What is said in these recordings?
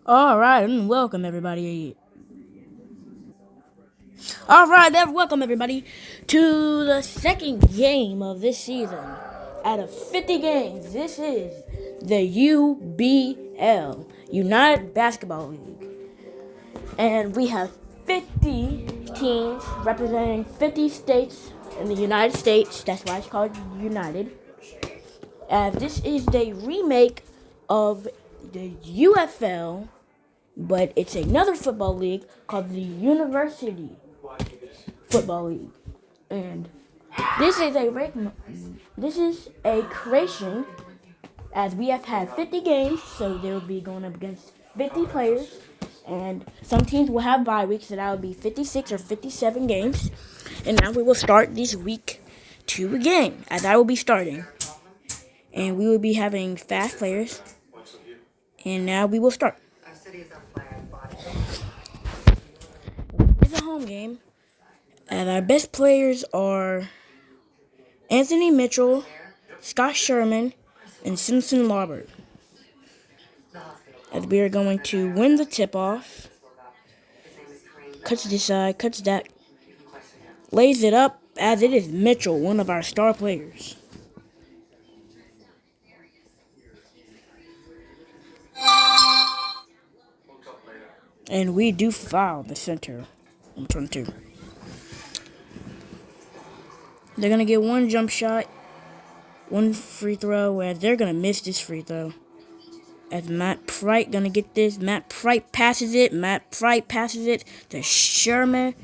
Alright, and welcome everybody. Alright, welcome everybody to the second game of this season. Out of 50 games, this is the UBL, United Basketball League. And we have 50 teams representing 50 states in the United States. That's why it's called United. This is the remake of the UFL, but it's another football league called the University Football League. And this is a creation, as we have had 50 games, so they will be going up against 50 players, and some teams will have bye weeks, so that will be 56 or 57 games. And now we will start this week 2 game, as I will be starting, and we will be having fast players. And now we will start. It's a home game, and our best players are Anthony Mitchell, Scott Sherman, and Simpson Larbert. As we are going to win the tip-off. Cuts this side, cuts that. Lays it up, as it is Mitchell, one of our star players. And we do foul the center. I'm 22. They're going to get one jump shot, one free throw, as they're going to miss this free throw. As Matt Prite going to get this. Matt Prite passes it. Matt Prite passes it to Sherbert,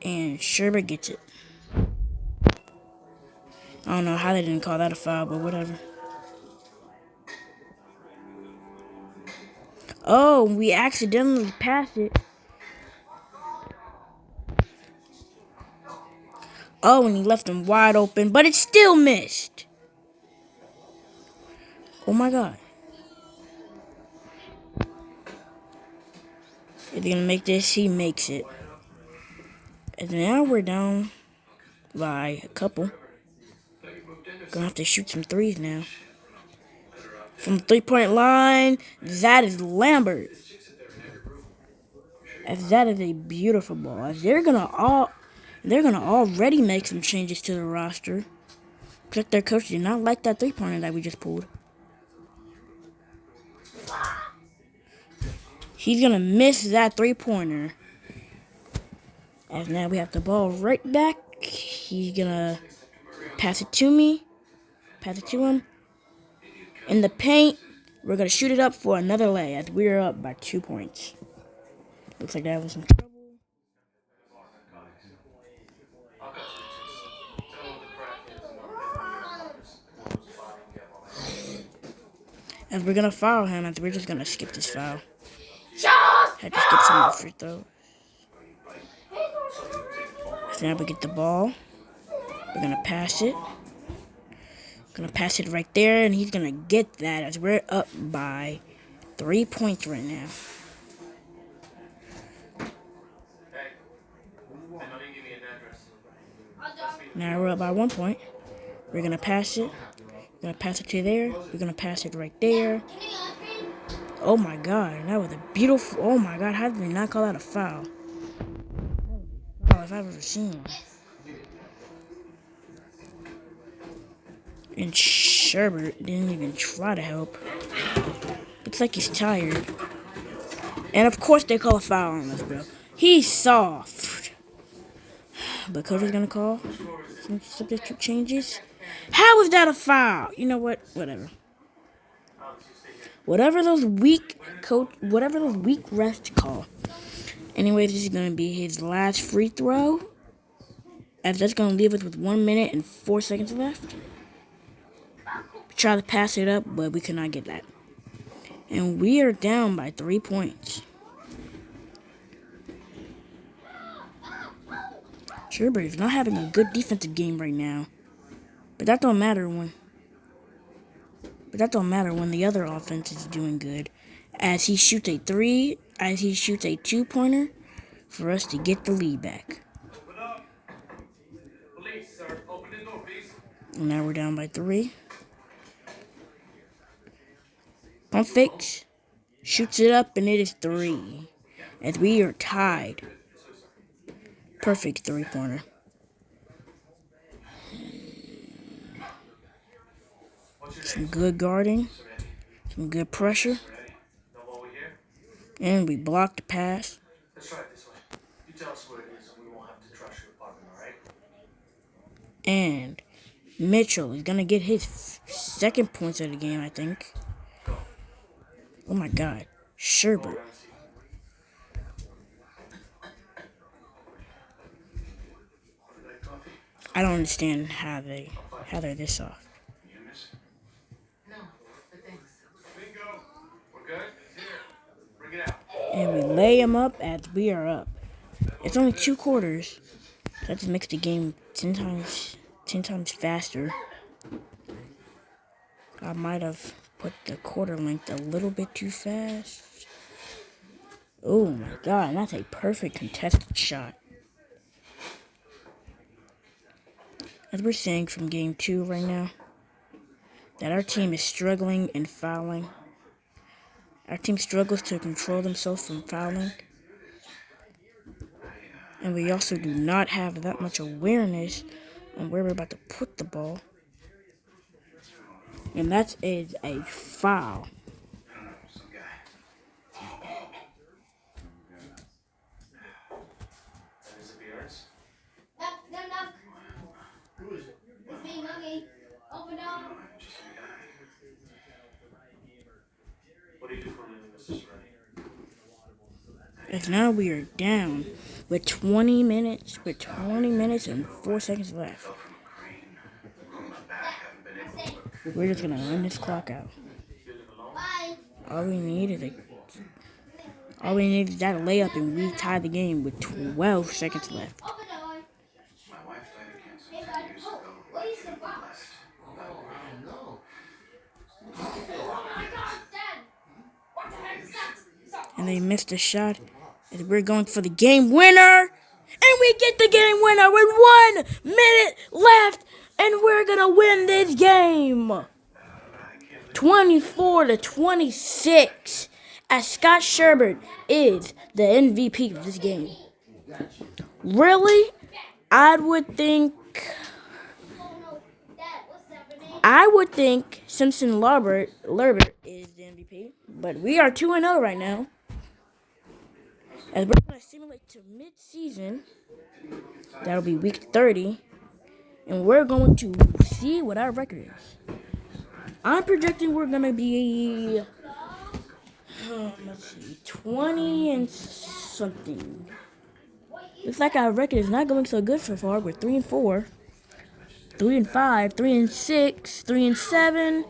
and Sherbert gets it. I don't know how they didn't call that a foul, but whatever. Oh, we accidentally passed it. Oh, and he left him wide open, but it still missed. Oh my god. Is he gonna make this? He makes it. And now we're down by a couple. Gonna have to shoot some threes now. From the 3-point line, that is Lambert. As that is a beautiful ball. As they're gonna already make some changes to the roster. Because their coach did not like that 3-pointer that we just pulled. He's gonna miss that 3-pointer. As now we have the ball right back. He's gonna pass it to me. Pass it to him. In the paint, we're gonna shoot it up for another lay as we're up by 2 points. Looks like that was some trouble. As we're gonna foul him, as we're just gonna skip this foul. Had to skip some of the free throw. So now we get the ball. We're gonna pass it. Gonna pass it right there, and he's gonna get that as we're up by 3 points right now. Now we're up by 1 point. We're gonna pass it. We're gonna pass it to there. We're gonna pass it right there. Oh my god, that was a beautiful. Oh my god, how did they not call that a foul? Foul if I've ever seen one. And Sherbert didn't even try to help. Looks like he's tired. And of course they call a foul on us, bro. He's soft. But coach is gonna call some substitute changes. How is that a foul? You know what? Whatever. Whatever those weak refs call. Anyways, this is gonna be his last free throw. As that's gonna leave us with 1 minute and 4 seconds left. Try to pass it up, but we could not get that. And we are down by 3 points. Sherbert is not having a good defensive game right now. But that don't matter when the other offense is doing good. As he shoots a 2-pointer for us to get the lead back. And now we're down by 3. Pump fakes. Shoots it up, and it is 3. As we are tied. Perfect three-pointer. Some good guarding. Some good pressure. And we blocked the pass. Let's try it this way. You tell us where it is, and we won't have to trash your apartment, all right? And Mitchell is gonna get his second points of the game, I think. Oh my God, Sherbert. I don't understand how they're this off. No, but thanks. Bingo. We're good? Here. Bring it out. And we lay him up as we are up. It's only 2 quarters. That just makes the game 10 times faster. I might have put the quarter length a little bit too fast. Oh my God, that's a perfect contested shot. As we're seeing from game 2 right now, that our team is struggling and fouling. Our team struggles to control themselves from fouling. And we also do not have that much awareness on where we're about to put the ball. And that is a foul. Knock. Who is it? It's me, Monkey. Open up. What do you do for a living, Mr. Serenity? As now we are down with 20 minutes and 4 seconds left. We're just gonna run this clock out. Bye. All we need is that layup, and we tie the game with 12 seconds left. Open the door. My wife died of cancer Hey, 10 bud. years Oh, ago. what is the box? Oh my God, Dad! What the heck is that? And they missed a shot. And we're going for the game winner. And we get the game winner with 1 minute left. And we're going to win this game. 24-26. As Scott Sherbert is the MVP of this game. Really? I would think Simpson Larbert is the MVP. But we are 2-0 right now. As we're going to simulate to mid-season. That'll be week 30. And we're going to see what our record is. I'm projecting we're going to be, let's see, 20 and something. Looks like our record is not going so good so far. We're 3-4, 3-5, 3-6, 3-7,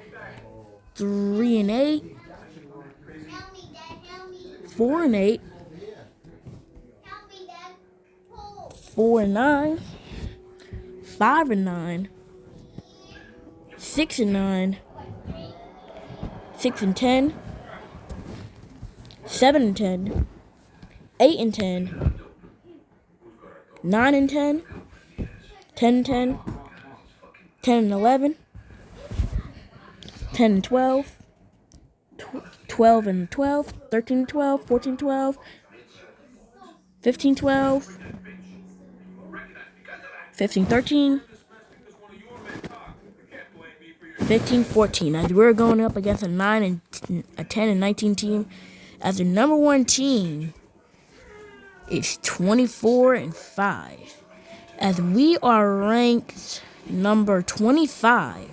3-8, 4-8, 4-9, 5-9, 6-9, 6-10, 7-10, 8-10, 9-10, 10-10, 10-11, 10-12, 12-12, 13-12, 14-12, 15-12, 15-13, 15-14. As we're going up against a 9 and a 10 and 19 team, as the number 1 team is 24-5. As we are ranked number 25.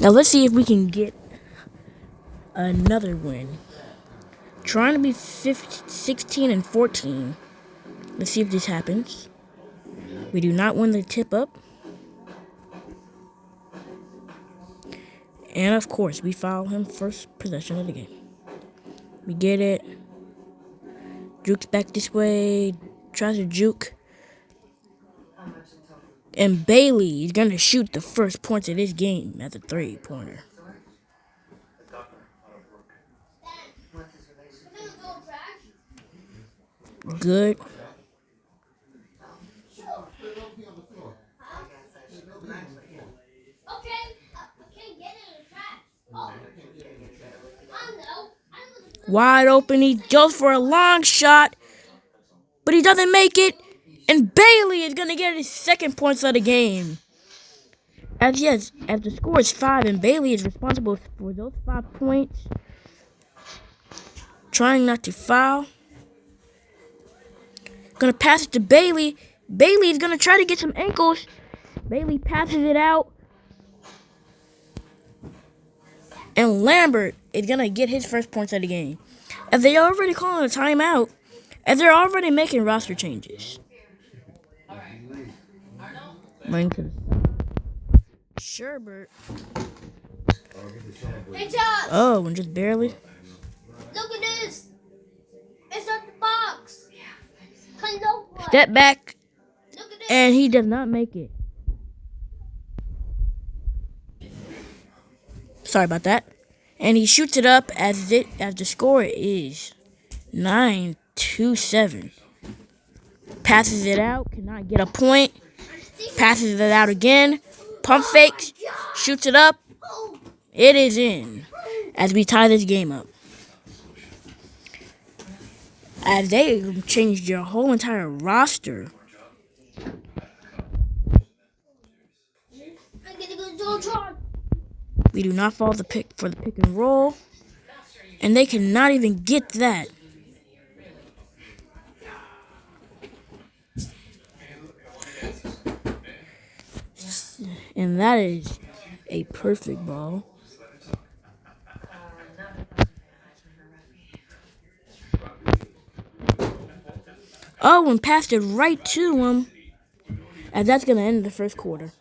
Now let's see if we can get another win. Trying to be 16-14. Let's see if this happens. We do not win the tip up. And of course, we foul him first possession of the game. We get it. Juke's back this way. Tries to juke. And Bailey is going to shoot the first points of this game as a 3-pointer. Good. Wide open. He goes for a long shot, but he doesn't make it. And Bailey is going to get his second points of the game. As the score is 5 and Bailey is responsible for those 5 points. Trying not to foul. Gonna pass it to Bailey. Bailey is gonna try to get some ankles. Bailey passes it out. And Lambert is gonna get his first points of the game. As they are already calling a timeout. As they're already making roster changes. Sherbert. Hey, Josh! Oh, and just barely. Look at this! It's not the box! Hello, what? Step back. Look at this! And he does not make it. Sorry about that. And he shoots it up as the score is 9-7. Passes it out, cannot get a point. Passes it out again. Pump fakes, shoots it up. It is in as we tie this game up. As they changed their whole entire roster. I'm gonna go to George. We do not fall for the pick and roll. And they cannot even get that. And that is a perfect ball. Oh, and passed it right to him. And that's going to end the first quarter.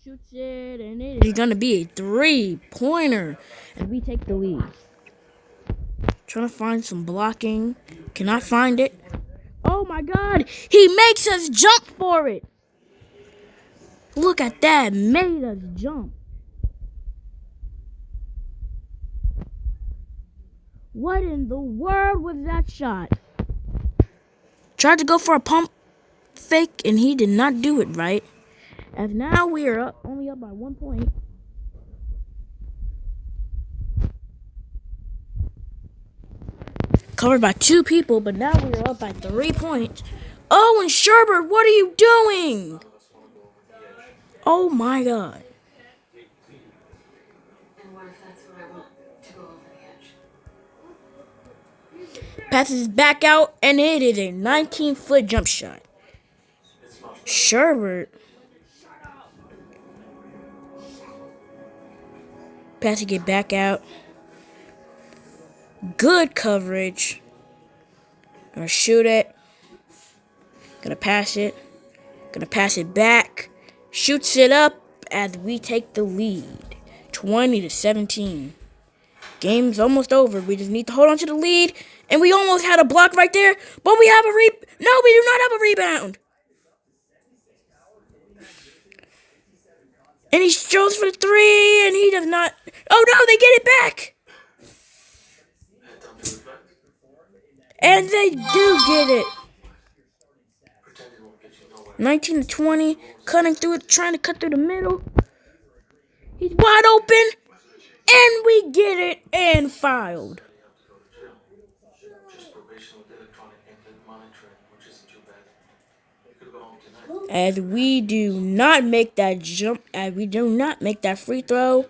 Shoots it, and it is going to be a 3-pointer. And we take the lead. Trying to find some blocking. Cannot find it. Oh my God. He makes us jump for it. Look at that. Made us jump. What in the world was that shot? Tried to go for a pump fake, and he did not do it right. As now we are only up by 1 point. Covered by 2 people, but now we are up by 3 points. Oh, and Sherbert, what are you doing? Oh my God. And what if that's what I want to go over the edge? Passes back out, and it is a 19-foot jump shot. Sherbert. Passing it back out. Good coverage. Gonna shoot it. Gonna pass it. Gonna pass it back. Shoots it up as we take the lead. 20-17. Game's almost over. We just need to hold on to the lead. And we almost had a block right there. But we have a No, we do not have a rebound. And he throws for the 3. And he does not. Oh no, they get it back. And they do get it. 19-20. Cutting through it. Trying to cut through the middle. He's wide open. And we get it and fouled. As we do not make that jump. As we do not make that free throw.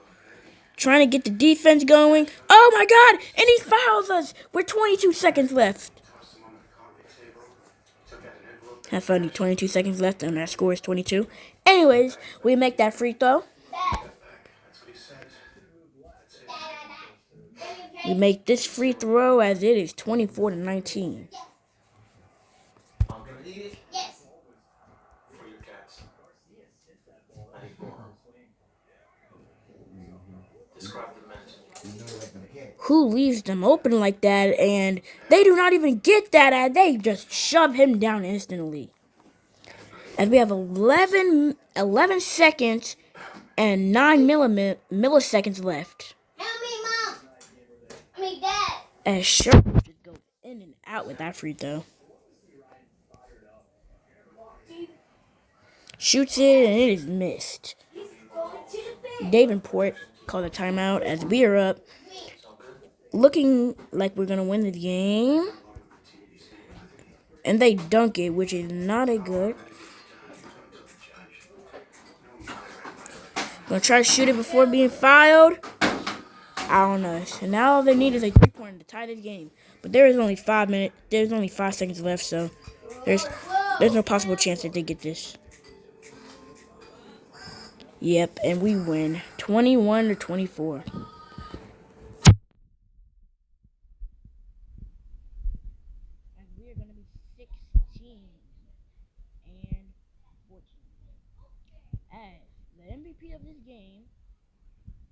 Trying to get the defense going. Oh my God! And he fouls us with 22 seconds left. Have fun. 22 seconds left, and our score is 22. Anyways, we make that free throw. We make this free throw as it is 24-19. Yes. Who leaves them open like that, and they do not even get that, and they just shove him down instantly. As we have 11 seconds, and 9 milliseconds left. Help me, Mom. I mean, Dad. As Sherbert should go in and out with that free throw. Shoots it and it is missed. Davenport called a timeout as we are up. Looking like we're going to win the game. And they dunk it, which is not a good. Gonna try to shoot it before being fouled. I don't know. So now all they need is a 3-pointer to tie this game. But there is only 5 minutes. There's only 5 seconds left, so there's no possible chance that they get this. Yep, and we win 21-24. And we are gonna be 16 and 14. As the MVP of this game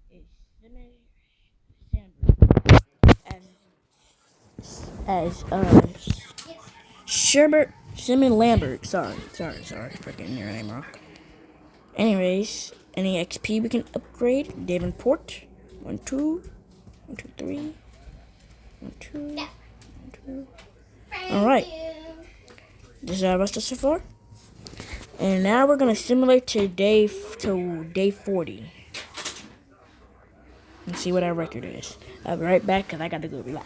is Simon Sandberg. Sherbert Simon Lambert. Sorry. Freaking your name wrong. Anyways, any XP we can upgrade. Davenport. 1, 2. 1, 2, 3. 1, 2. 1, 2. Alright. This is our rest so far. And now we're gonna simulate to day 40. And see what our record is. I'll be right back because I gotta go relax.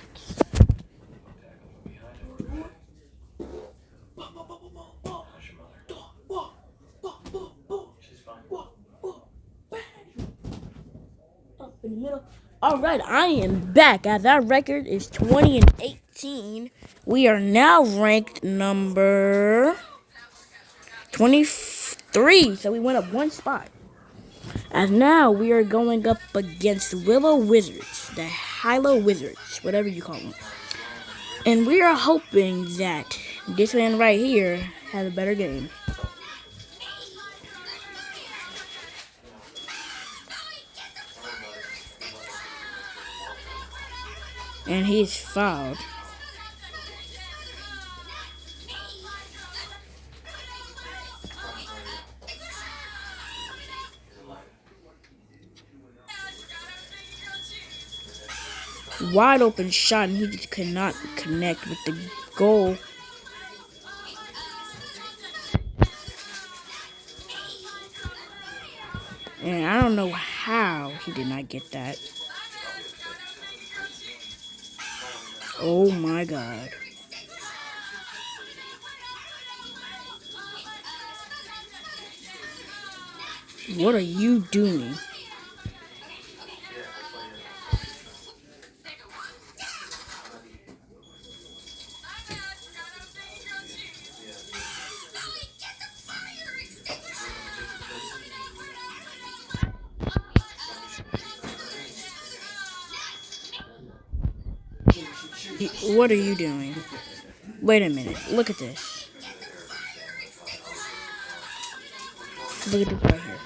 In the middle. Alright, I am back as our record is 20-18. We are now ranked number 23, so we went up 1 spot. As now we are going up against Willow Wizards, the Hilo Wizards, whatever you call them. And we are hoping that this man right here has a better game. And he's fouled. Wide open shot, and he just could not connect with the goal. And I don't know how he did not get that. Oh my God. What are you doing? What are you doing? Wait a minute. Look at this. Look at this right here.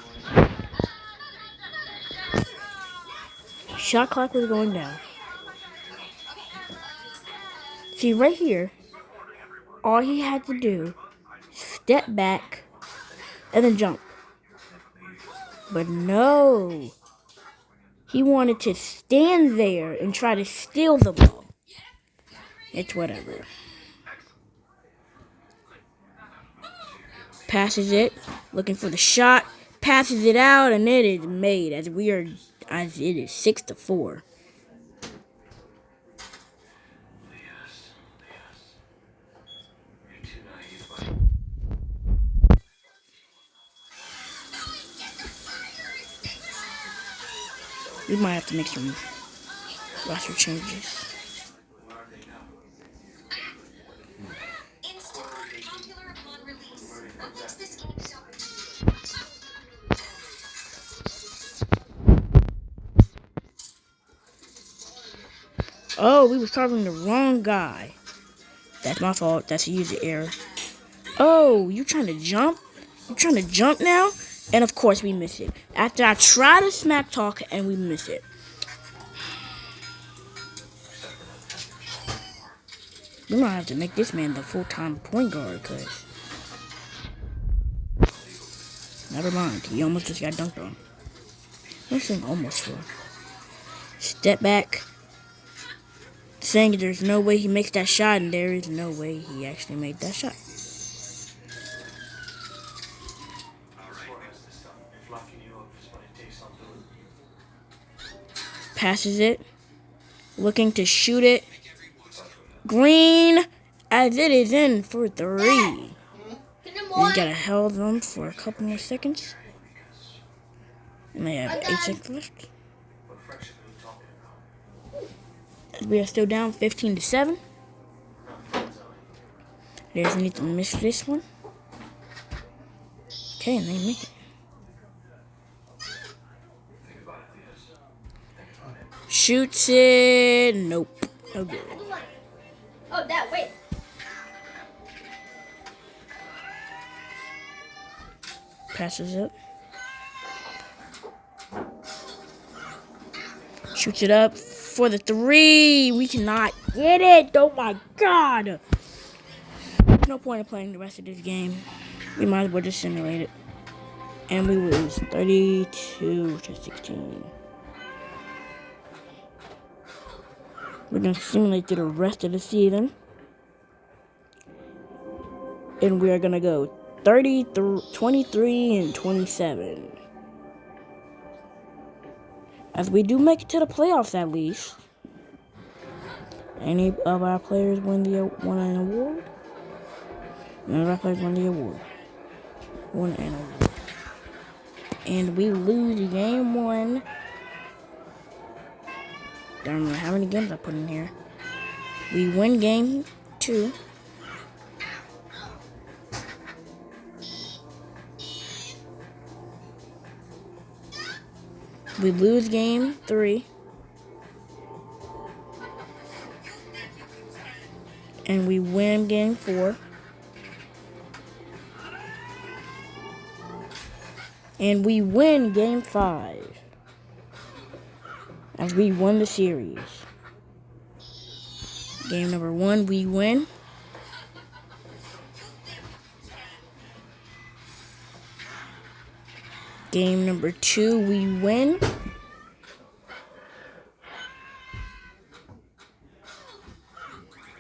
Shot clock was going down. See, right here, all he had to do, step back, and then jump. But no. He wanted to stand there and try to steal the ball. It's whatever. Passes it, looking for the shot, passes it out, and it is made as it is 6-4. We might have to make some roster changes. Oh, we was targeting the wrong guy. That's my fault. That's a user error. Oh, you trying to jump? You trying to jump now? And of course we miss it. After I try to smack talk and we miss it. We might have to make this man the full-time point guard, cause never mind. He almost just got dunked on. This thing almost full. Step back. Saying there's no way he makes that shot, and there is no way he actually made that shot. What has this done? If locking you up is what it takes on doing. Passes it. Looking to shoot it. Green, as it is in for 3. Get him one. He's got to hold them for a couple more seconds. And they have I'm 8 done. seconds left. What fraction are you talking about? We are still down 15-7. Not friends, are we? There's need to miss this one. Okay, and they make it. Think about it, Leos. Think about it. Shoots it. Nope. No good. Oh, that, wait. Passes it. Shoots it up for the 3. We cannot get it. Oh my god. There's no point in playing the rest of this game. We might as well just simulate it. And we lose 32-16. We're going to simulate through the rest of the season. And we are going to go 23 and 27. As we do make it to the playoffs at least. Any of our players won an award? None of our players won the award. Won an award. And we lose game 1. Don't know how many games I put in here. We win game 2. We lose game 3. And we win game 4. And we win game 5. As we won the series. Game number 1, we win. Game number 2, we win.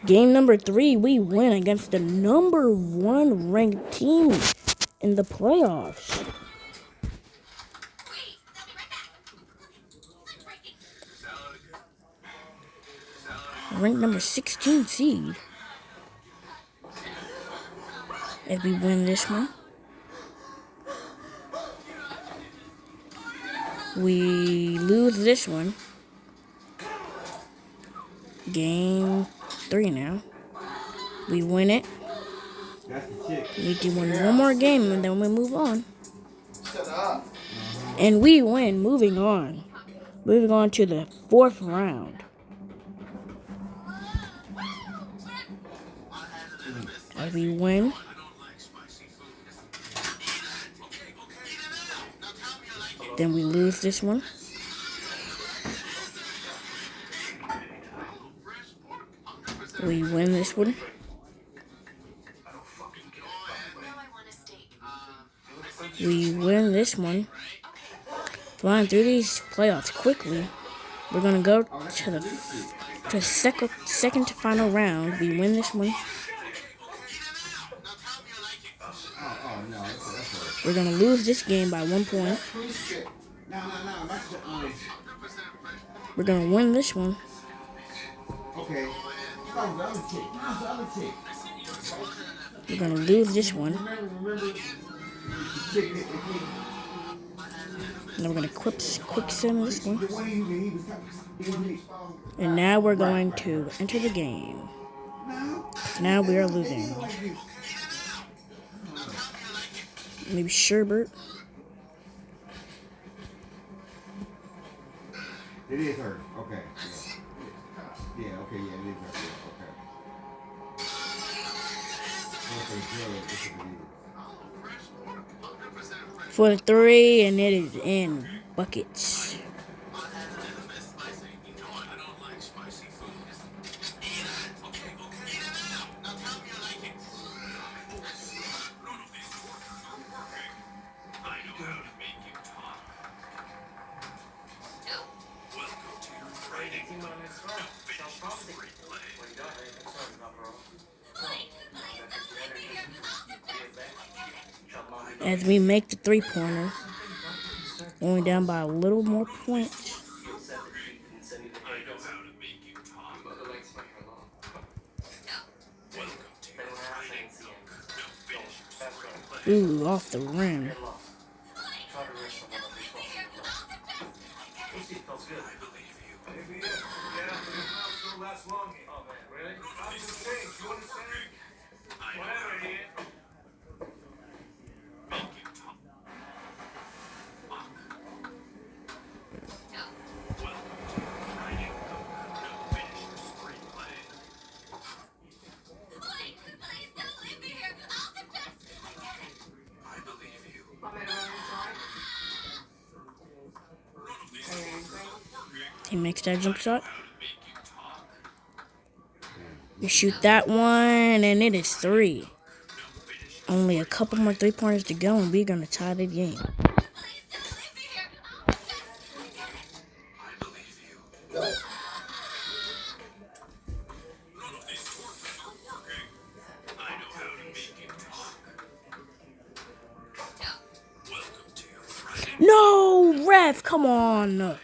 Game number 3, we win against the number 1 ranked team in the playoffs. Ranked number 16 seed. If we win this one. We lose this one. Game 3 now. We win it. We do one more game and then we move on. And we win, moving on. Moving on to the 4th round. As we win. Then we lose this one. We win this one. We win this one. Flying through these playoffs quickly. We're gonna go to the second to final round. We win this one. We're gonna lose this game by 1 point. We're gonna win this one. Okay. We're gonna lose this one. Then we're gonna quick sim this one. And now we're going to enter the game. Now we are losing. Maybe Sherbert. It is her. Okay. Yeah, okay, yeah, it is her. Okay. For the 3, and it is in buckets. as we make the 3-pointer. Only down by a little more points. Ooh, off the rim. He makes that jump shot. You shoot that one, and it is 3. Only a couple more 3-pointers to go, and we're going to tie the game. No, ref, come on.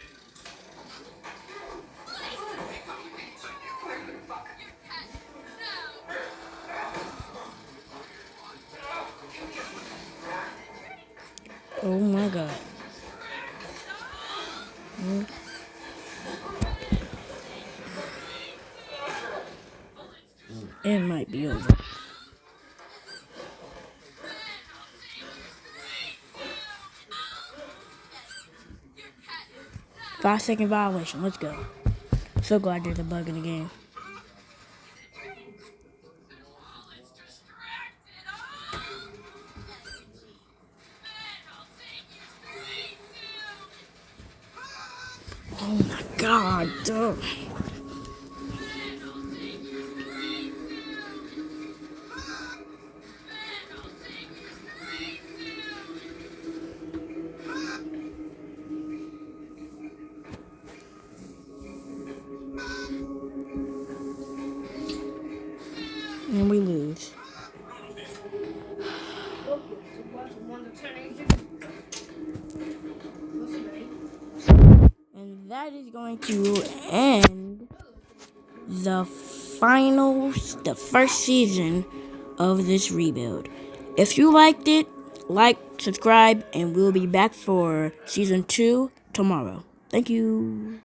Oh my God. It might be over. Five-second violation. Let's go. So glad there's a bug in the game. Oh my God. Duh. And we lose. And that is going to end the first season of this rebuild. If you liked it, like, subscribe, and we'll be back for season 2 tomorrow. Thank you.